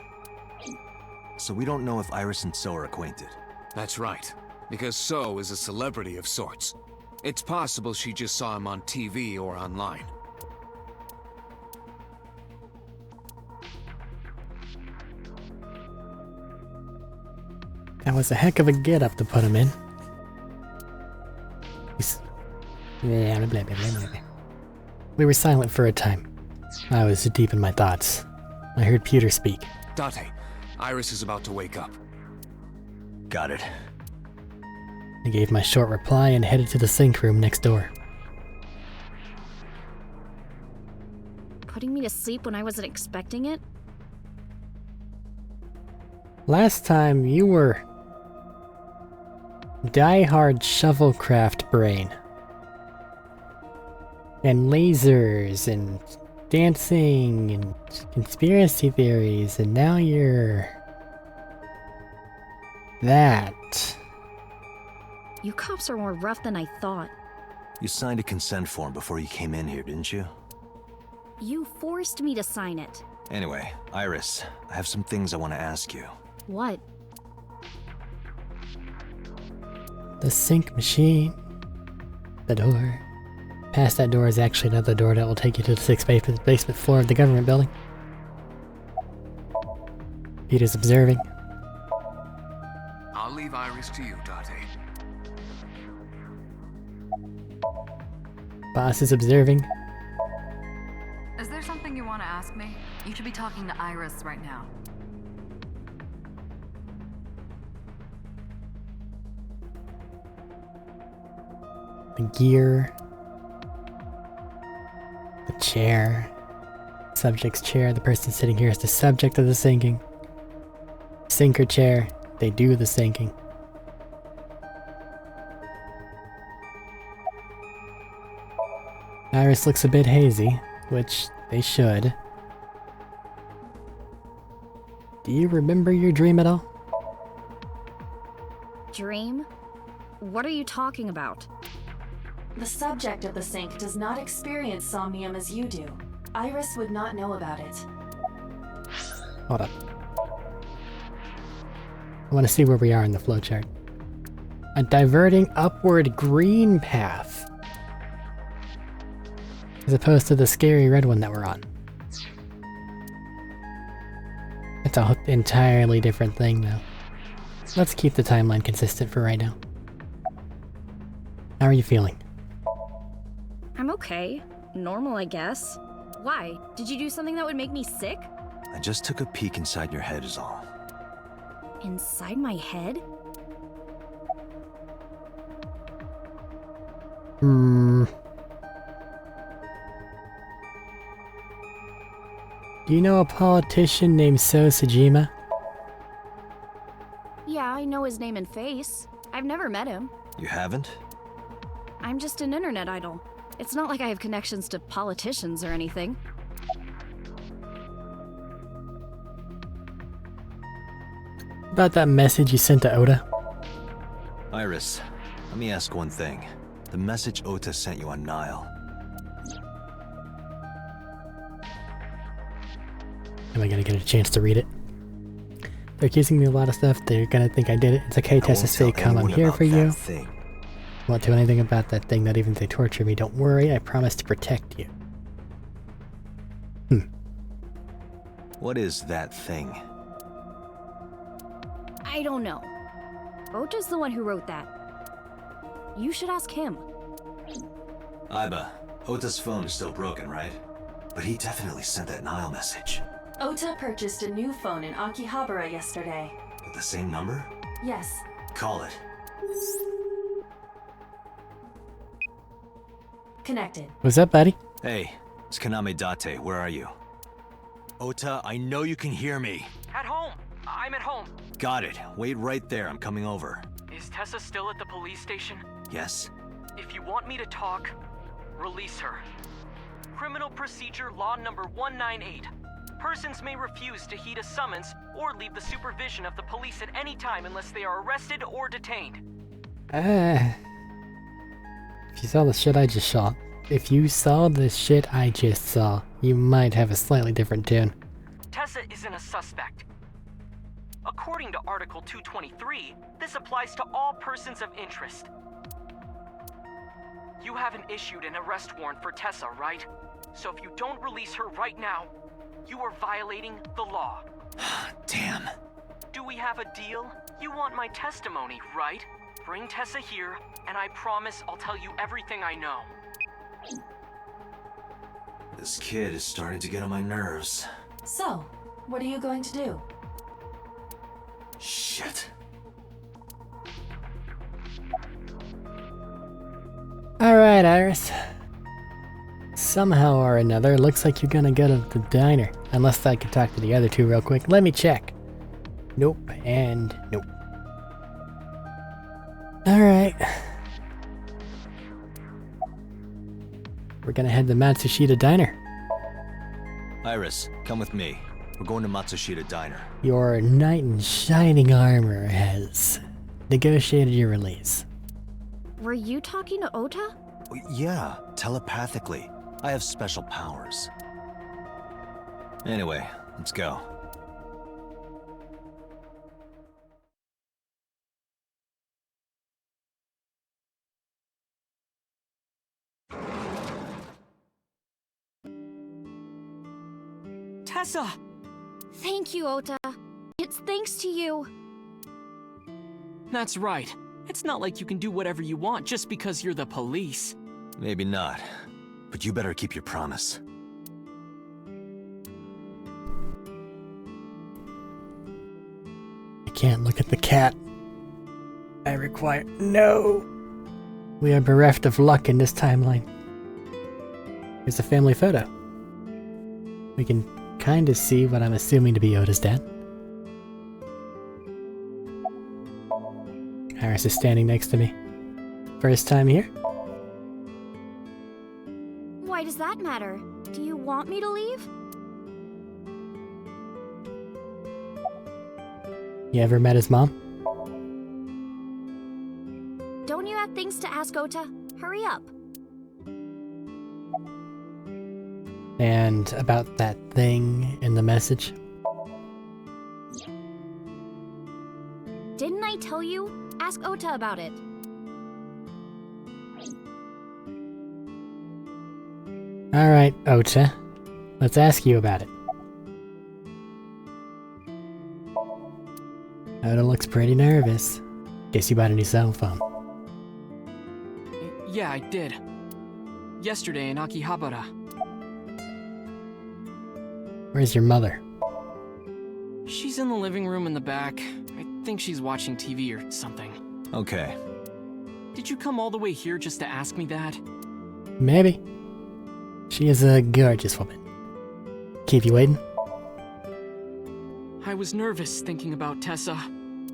So we don't know if Iris and So are acquainted. That's right, because So is a celebrity of sorts. It's possible she just saw him on TV or online. That was a heck of a get-up to put him in. We were silent for a time. I was deep in my thoughts. I heard Peter speak. Date, Iris is about to wake up. Got it. I gave my short reply and headed to the sink room next door. Putting me to sleep when I wasn't expecting it? Last time you were die-hard shovelcraft brain. And lasers and dancing and conspiracy theories, and now you're that. You cops are more rough than I thought. You signed a consent form before you came in here, didn't you? You forced me to sign it. Anyway, Iris, I have some things I want to ask you. What? The sink machine. The door. Past that door is actually another door that will take you to the basement floor of the government building. Peter's observing. I'll leave Iris to you, Date. Boss is observing. Is there something you want to ask me? You should be talking to Iris right now. The gear. The chair. Subject's chair. The person sitting here is the subject of the sinking. Sinker chair. They do the sinking. Iris looks a bit hazy, which they should. Do you remember your dream at all? Dream? What are you talking about? The subject of the sink does not experience somnium as you do. Iris would not know about it. Hold up. I want to see where we are in the flowchart. A diverting upward green path. As opposed to the scary red one that we're on. It's an entirely different thing though. Let's keep the timeline consistent for right now. How are you feeling? I'm okay. Normal, I guess. Why? Did you do something that would make me sick? I just took a peek inside your head is all. Inside my head? Do you know a politician named So Sajima? Yeah, I know his name and face. I've never met him. You haven't? I'm just an internet idol. It's not like I have connections to politicians or anything. About that message you sent to Oda? Iris, let me ask one thing. The message Ota sent you on Nile. Am I gonna get a chance to read it? They're accusing me of a lot of stuff. They're gonna think I did it. It's okay, Tessa, stay calm. I'm here for you. Won't do anything about that thing, not even if they torture me. Don't worry, I promise to protect you. What is that thing? I don't know. Ota's the one who wrote that. You should ask him. Aiba, Ota's phone is still broken, right? But he definitely sent that Nile message. Ota purchased a new phone in Akihabara yesterday. With the same number? Yes. Call it. Connected. What's up, buddy? Hey, It's Kaname Date, where are you? Ota, I know you can hear me. At home. I'm at home. Got it. Wait right there, I'm coming over. Is Tessa still at the police station? Yes? If you want me to talk, release her. Criminal Procedure Law number 198. Persons may refuse to heed a summons or leave the supervision of the police at any time unless they are arrested or detained. If you saw the shit I just shot, you might have a slightly different tune. Tessa isn't a suspect. According to Article 223, this applies to all persons of interest. You haven't issued an arrest warrant for Tessa, right? So if you don't release her right now, you are violating the law. Damn. Do we have a deal? You want my testimony, right? Bring Tessa here, and I promise I'll tell you everything I know. This kid is starting to get on my nerves. So, what are you going to do? Shit. Alright, Iris. Somehow or another, looks like you're gonna go to the diner. Unless I can talk to the other two real quick. Let me check. Nope, and nope. Alright. We're gonna head to Matsushita Diner. Iris, come with me. We're going to Matsushita Diner. Your knight in shining armor has negotiated your release. Were you talking to Ota? Yeah, telepathically. I have special powers. Anyway, let's go. Tessa! Thank you, Ota. It's thanks to you. That's right. It's not like you can do whatever you want just because you're the police. Maybe not, but you better keep your promise. I can't look at the cat. I require— No! We are bereft of luck in this timeline. Here's a family photo. We can kind of see what I'm assuming to be Ota's dad. Iris is standing next to me. First time here? Why does that matter? Do you want me to leave? You ever met his mom? Don't you have things to ask Ota? Hurry up. And about that thing in the message? Didn't I tell you? Ask Ota about it. Alright, Ota. Let's ask you about it. Ota looks pretty nervous. Guess you bought a new cell phone. Yeah, I did. Yesterday in Akihabara. Where's your mother? She's in the living room in the back. I think she's watching TV or something. Okay. Did you come all the way here just to ask me that? Maybe. She is a gorgeous woman. Keep you waiting? I was nervous thinking about Tessa.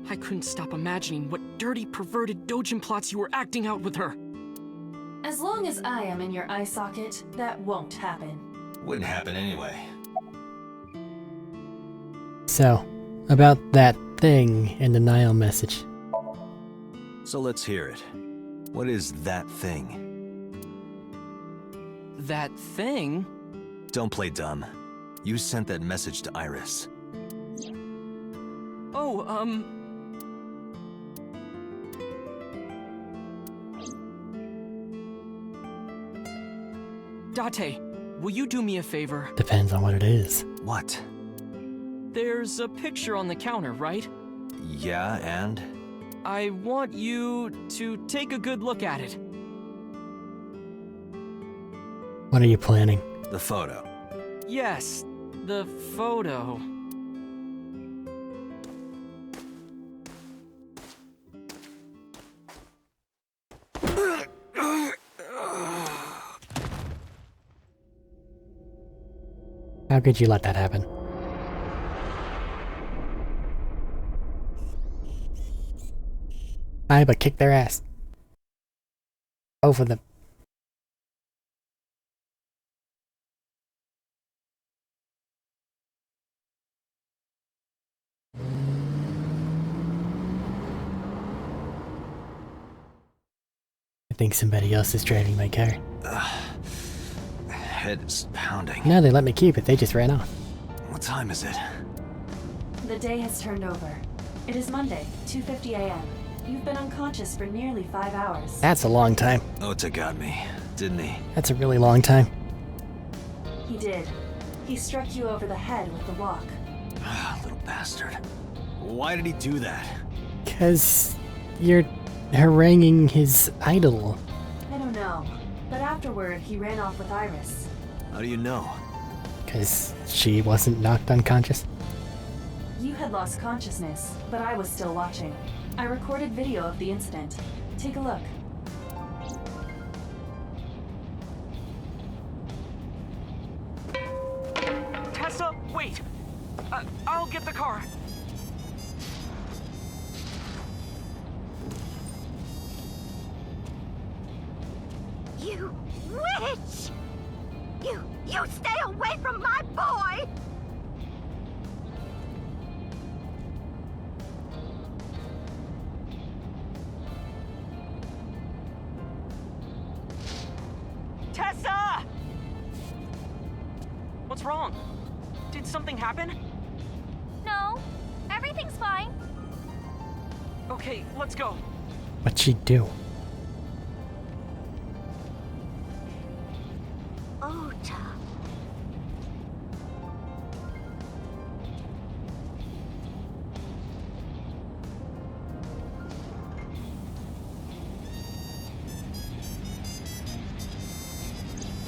I couldn't stop imagining what dirty, perverted dojin plots you were acting out with her. As long as I am in your eye socket, that won't happen. Wouldn't happen anyway. So, about that thing in the Nile message. So let's hear it. What is that thing? That thing? Don't play dumb. You sent that message to Iris. Oh, Date, will you do me a favor? Depends on what it is. What? There's a picture on the counter, right? Yeah, and? I want you to take a good look at it. What are you planning? The photo. Yes, the photo. How could you let that happen? But kick their ass. Both of them. I think somebody else is driving my car. Head is pounding. No, they let me keep it. They just ran off. What time is it? The day has turned over. It is Monday, 2:50 a.m. You've been unconscious for nearly 5 hours. That's a long time. Ota got me, didn't he? That's a really long time. He did. He struck you over the head with the walk. Little bastard. Why did he do that? 'Cause you're haranguing his idol. I don't know. But afterward, he ran off with Iris. How do you know? 'Cause she wasn't knocked unconscious. You had lost consciousness, but I was still watching. I recorded video of the incident. Take a look. Tessa, wait! I'll get the car. You witch! You stay away from my boy! Tessa! What's wrong? Did something happen? No, everything's fine. Okay, let's go. What'd she do? Ota.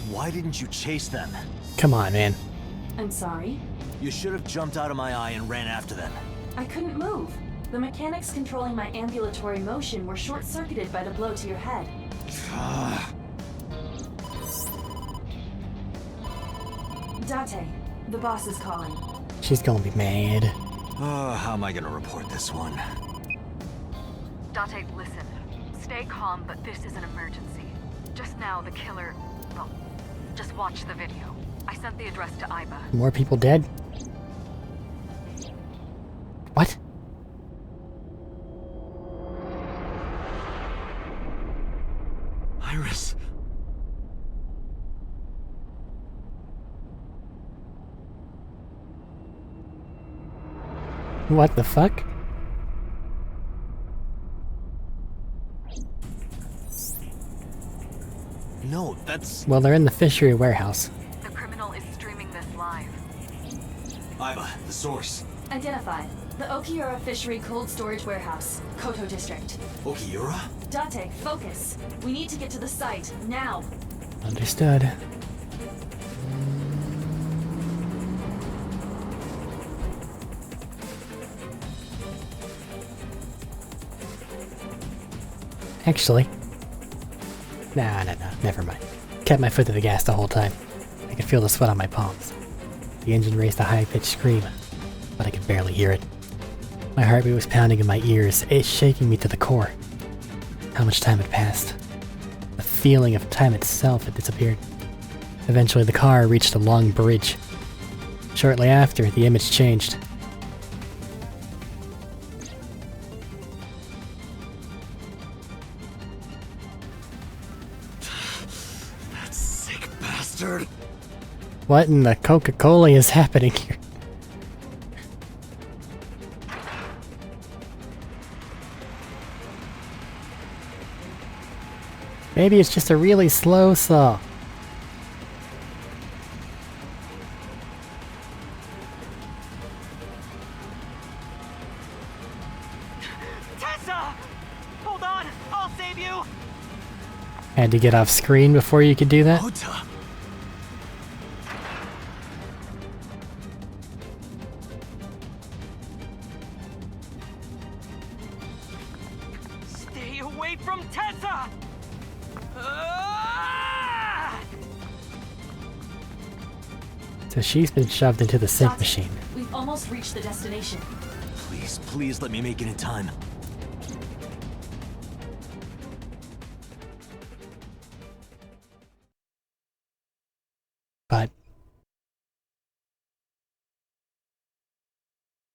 Why didn't you chase them? Come on, man. I'm sorry. You should have jumped out of my eye and ran after them. I couldn't move. The mechanics controlling my ambulatory motion were short-circuited by the blow to your head. Date, the boss is calling. She's gonna be mad. How am I gonna report this one? Date, listen. Stay calm, but this is an emergency. Just now, the killer... Well, just watch the video. I sent the address to Iba. More people dead? What? Iris. What the fuck? No, that's... Well, they're in the fishery warehouse. The criminal is streaming this live. Iba, the source. Identified. The Okiura Fishery Cold Storage Warehouse, Koto District. Okiura? Date, focus. We need to get to the site, now. Understood. Actually... Nah, never mind. Kept my foot to the gas the whole time. I could feel the sweat on my palms. The engine raised a high-pitched scream, but I could barely hear it. My heartbeat was pounding in my ears, it shaking me to the core. How much time had passed? The feeling of time itself had disappeared. Eventually the car reached a long bridge. Shortly after, the image changed. That sick bastard. What in the Coca-Cola is happening here? Maybe it's just a really slow saw. Tessa! Hold on, I'll save you! Had to get off screen before you could do that? Ota. Stay away from Tessa! Ah! So she's been shoved into the sync machine. We've almost reached the destination. Please, please let me make it in time. But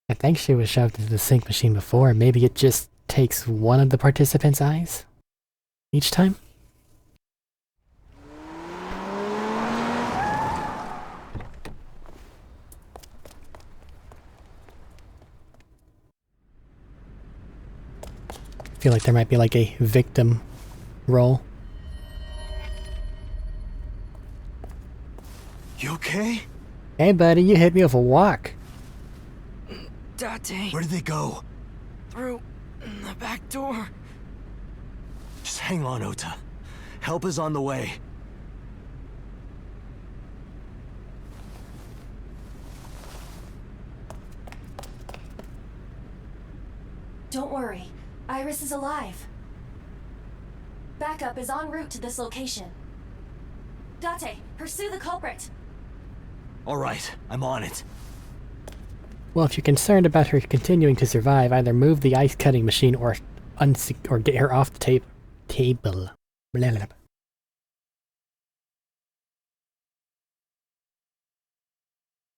I think she was shoved into the sync machine before. Maybe it just takes one of the participants' eyes each time? I feel like there might be like a victim role. You okay? Hey buddy, you hit me with a walk. Date. Where did they go? Through the back door. Just hang on, Ota. Help is on the way. Don't worry. Iris is alive. Backup is en route to this location. Date, pursue the culprit. All right, I'm on it. Well, if you're concerned about her continuing to survive, either move the ice cutting machine or get her off the table. Blah, blah, blah.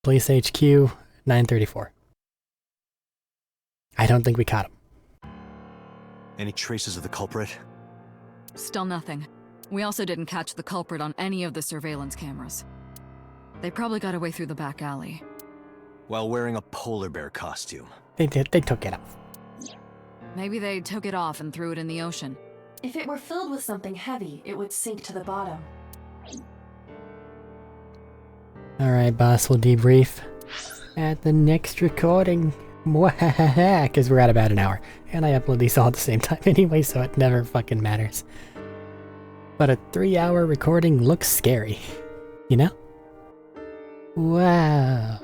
Police HQ, 934. I don't think we caught him. Any traces of the culprit? Still nothing. We also didn't catch the culprit on any of the surveillance cameras. They probably got away through the back alley. While wearing a polar bear costume. They did. They took it off. Maybe they took it off and threw it in the ocean. If it were filled with something heavy, it would sink to the bottom. Alright, boss, we'll debrief at the next recording. Because we're at about an hour. And I upload these all at the same time anyway, so it never fucking matters. But a 3-hour recording looks scary. You know? Wow.